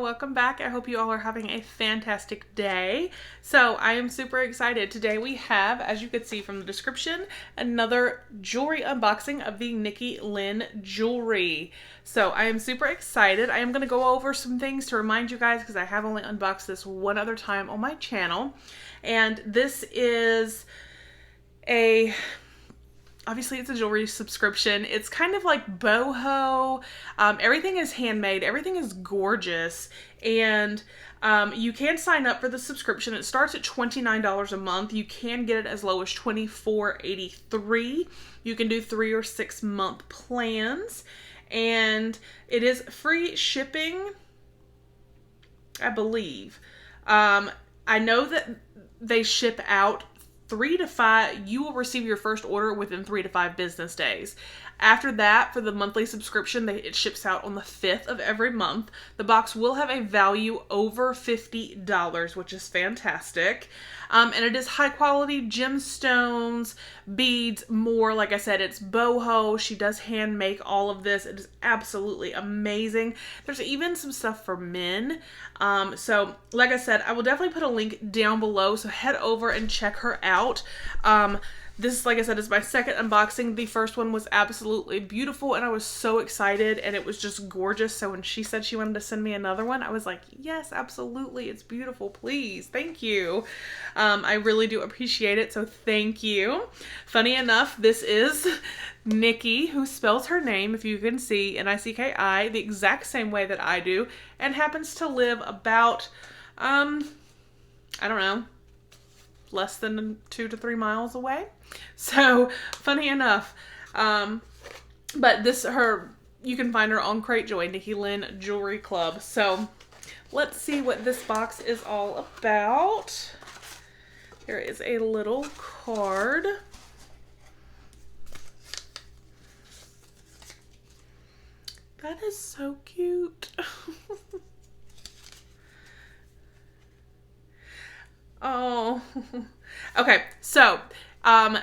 welcome back. I hope you all are having a fantastic day. So I am super excited. Today we have, as you could see from the description, another jewelry unboxing of the Nicki Lynn jewelry. So I am super excited. I am going to go over some things to remind you guys because I have only unboxed this one other time on my channel. And this is obviously it's a jewelry subscription. It's kind of like boho. Everything is handmade. Everything is gorgeous. And you can sign up for the subscription. It starts at $29 a month. You can get it as low as $24.83. You can do 3 or 6 month plans. And it is free shipping, I believe. I know that they ship out 3 to 5, you will receive your first order within 3 to 5 business days. After that, for the monthly subscription, it ships out on the 5th of every month. The box will have a value over $50, which is fantastic. And it is high quality gemstones, beads, more. Like I said, it's boho. She does hand make all of this. It is absolutely amazing. There's even some stuff for men. So like I said, I will definitely put a link down below. So head over and check her out. This, like I said, is my second unboxing. The first one was absolutely beautiful and I was so excited and it was just gorgeous. So when she said she wanted to send me another one, I was like, yes, absolutely. It's beautiful. Please. Thank you. I really do appreciate it. So thank you. Funny enough, this is Nicki, who spells her name, if you can see, N-I-C-K-I, the exact same way that I do, and happens to live about, I don't know, less than 2 to 3 miles away. So funny enough, but you can find her on Cratejoy, Nicki Lynn Jewelry Club. So let's see what this box is all about. There is a little card. That is so cute. Oh, okay. So,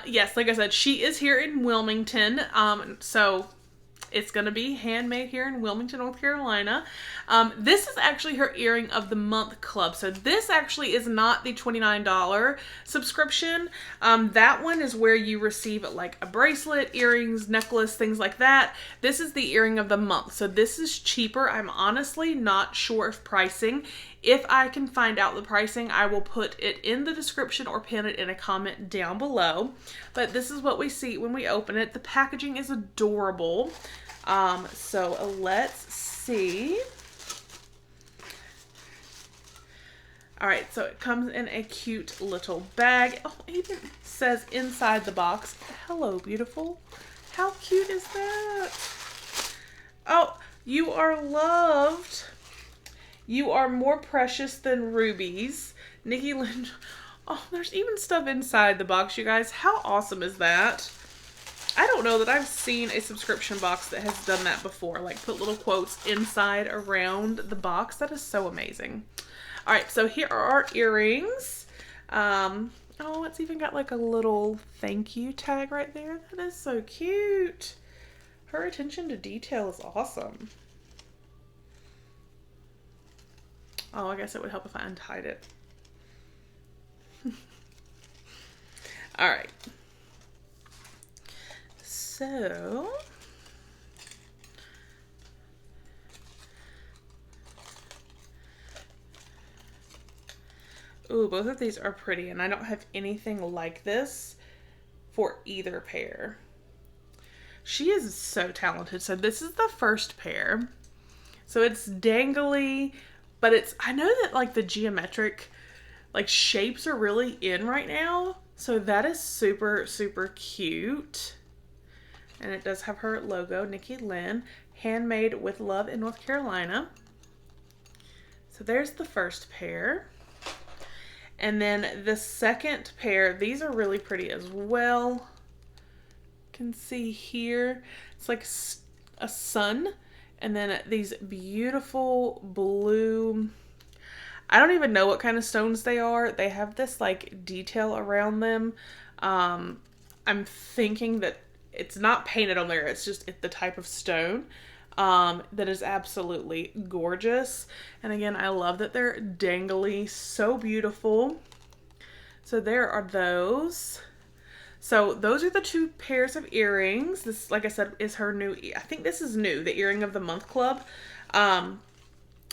yes, like I said, she is here in Wilmington. So it's going to be handmade here in Wilmington, North Carolina. This is actually her earring of the month club. So this actually is not the $29 subscription. That one is where you receive like a bracelet, earrings, necklace, things like that. This is the earring of the month. So this is cheaper. I'm honestly not sure of pricing. If I can find out the pricing, I will put it in the description or pin it in a comment down below. But this is what we see when we open it. The packaging is adorable. So let's see. All right, so it comes in a cute little bag. Oh, it even says inside the box, "Hello, beautiful." How cute is that? Oh, you are loved. You are more precious than rubies. Nicki Lynn. Oh, there's even stuff inside the box, you guys. How awesome is that? I don't know that I've seen a subscription box that has done that before. Like put little quotes inside around the box. That is so amazing. All right, so here are our earrings. Oh, it's even got like a little thank you tag right there. That is so cute. Her attention to detail is awesome. Oh, I guess it would help if I untied it. All right. So, ooh, both of these are pretty, and I don't have anything like this for either pair. She is so talented. So this is the first pair. So it's dangly, but I know that like the geometric like shapes are really in right now. So that is super, super cute. And it does have her logo, Nicki Lynn, handmade with love in North Carolina. So there's the first pair. And then the second pair, these are really pretty as well. You can see here, it's like a sun. And then these beautiful blue, I don't even know what kind of stones they are. They have this like detail around them. I'm thinking that it's not painted on there. It's just the type of stone. that is absolutely gorgeous. And again, I love that they're dangly, so beautiful. So there are those. So those are the two pairs of earrings. This, like I said, is her new, I think this is new, the Earring of the Month Club.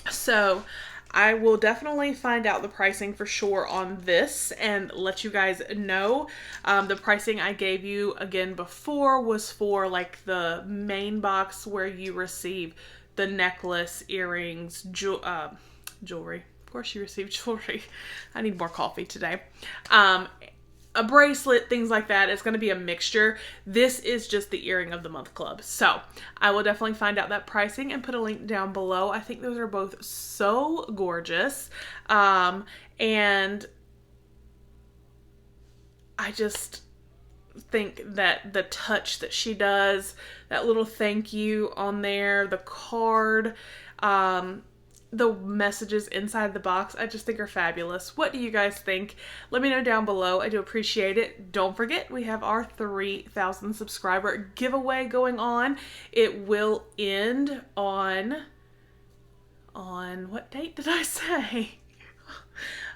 So I will definitely find out the pricing for sure on this and let you guys know. The pricing I gave you again before was for like the main box where you receive the necklace, earrings, jewelry. Of course you receive jewelry. I need more coffee today. A bracelet, things like that. It's going to be a mixture. This is just the Earring of the Month Club. So I will definitely find out that pricing and put a link down below. I think those are both so gorgeous. And I just think that the touch that she does, that little thank you on there, the card, the messages inside the box, I just think are fabulous. What do you guys think? Let me know down below. I do appreciate it. Don't forget, we have our 3,000 subscriber giveaway going on. It will end on what date did I say?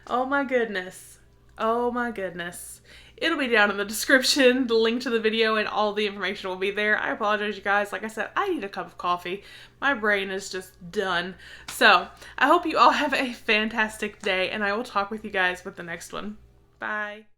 Oh my goodness. Oh my goodness. It'll be down in the description, the link to the video, and all the information will be there. I apologize, you guys. Like I said, I need a cup of coffee. My brain is just done. So, I hope you all have a fantastic day, and I will talk with you guys with the next one. Bye.